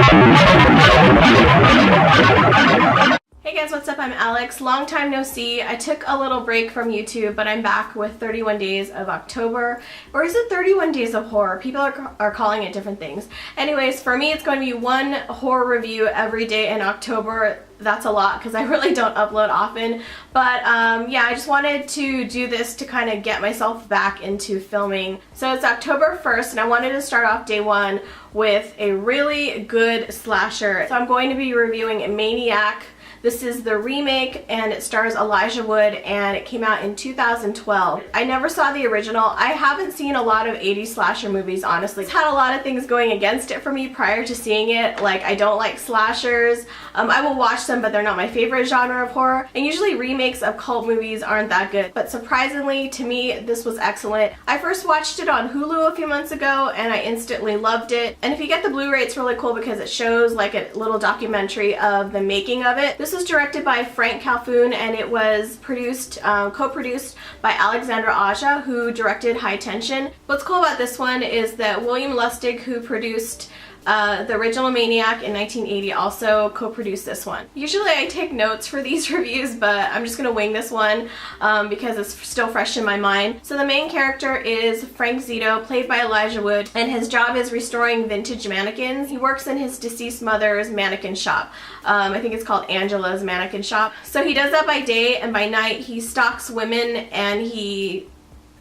Hey guys, what's up? I'm Alex. Long time no see. I took a little break from YouTube, but I'm back with 31 Days of October. Or is it 31 Days of Horror? People are calling it different things. Anyways, for me it's going to be one horror review every day in October. That's a lot because I really don't upload often. But yeah, I just wanted to do this to kind of get myself back into filming. So it's October 1st and I wanted to start off day one with a really good slasher. So I'm going to be reviewing Maniac. This is the remake and it stars Elijah Wood and it came out in 2012. I never saw the original. I haven't seen a lot of 80s slasher movies, honestly. It's had a lot of things going against it for me prior to seeing it. Like, I don't like slashers. I will watch them, but they're not my favorite genre of horror. And usually remakes of cult movies aren't that good. But surprisingly, to me, this was excellent. I first watched it on Hulu a few months ago and I instantly loved it. And if you get the Blu-ray, it's really cool because it shows like a little documentary of the making of it. This was directed by Frank Calhoun and it was produced, co-produced by Alexandria Vaun, who directed High Tension. What's cool about this one is that William Lustig, who produced the original Maniac in 1980, also co-produced this one. Usually I take notes for these reviews, but I'm just gonna wing this one because it's still fresh in my mind. So the main character is Frank Zito, played by Elijah Wood, and his job is restoring vintage mannequins. He works in his deceased mother's mannequin shop. I think it's called Angela's Mannequin Shop. So he does that by day, and by night he stalks women and he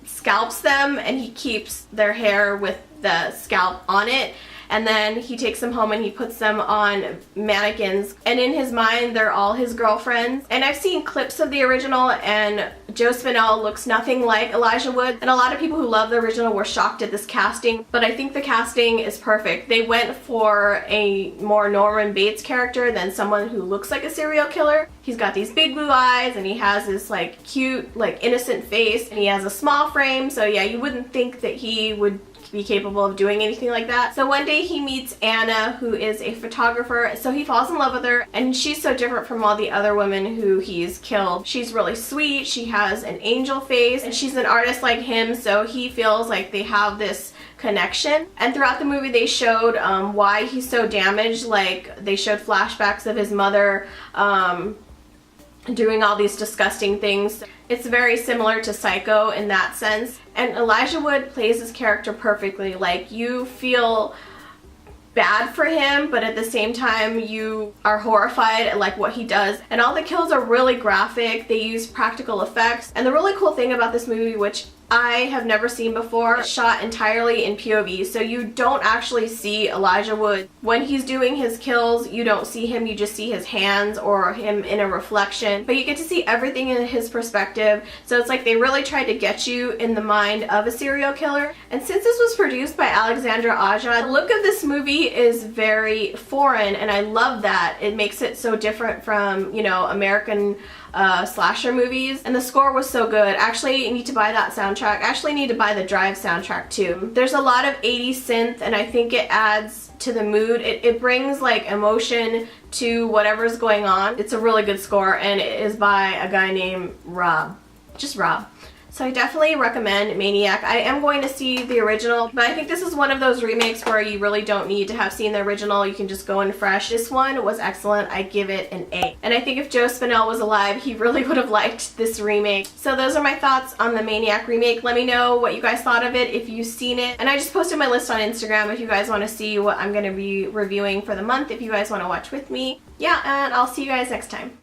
scalps them and he keeps their hair with the scalp on it. And then he takes them home and he puts them on mannequins. And in his mind, they're all his girlfriends. And I've seen clips of the original and Joe Spinell looks nothing like Elijah Wood. And a lot of people who love the original were shocked at this casting. But I think the casting is perfect. They went for a more Norman Bates character than someone who looks like a serial killer. He's got these big blue eyes and he has this like cute, like innocent face. And he has a small frame. So yeah, you wouldn't think that he would be capable of doing anything like that. So one day he meets Anna, who is a photographer, so he falls in love with her, and she's so different from all the other women who he's killed. She's really sweet, she has an angel face, and she's an artist like him, so he feels like they have this connection. And throughout the movie they showed why he's so damaged. Like, they showed flashbacks of his mother doing all these disgusting things. It's very similar to Psycho in that sense. And Elijah Wood plays his character perfectly. Like, you feel bad for him, but at the same time you are horrified at like what he does. And all the kills are really graphic. They use practical effects. And the really cool thing about this movie, which I have never seen before, it's shot entirely in POV, so you don't actually see Elijah Wood. When he's doing his kills, you don't see him, you just see his hands or him in a reflection, but you get to see everything in his perspective. So it's like they really tried to get you in the mind of a serial killer. And since this was produced by Alexandria Vaun, the look of this movie is very foreign, and I love that. It makes it so different from, you know, American slasher movies. And the score was so good. Actually, you need to buy that soundtrack. Actually, need to buy the Drive soundtrack too. There's a lot of 80s synth and I think it adds to the mood. It brings like emotion to whatever's going on. It's a really good score and it is by a guy named Rob. Just Rob. So I definitely recommend Maniac. I am going to see the original, but I think this is one of those remakes where you really don't need to have seen the original. You can just go in fresh. This one was excellent. I give it an A. And I think if Joe Spinell was alive, he really would have liked this remake. So those are my thoughts on the Maniac remake. Let me know what you guys thought of it if you've seen it. And I just posted my list on Instagram if you guys want to see what I'm going to be reviewing for the month, if you guys want to watch with me. Yeah, and I'll see you guys next time.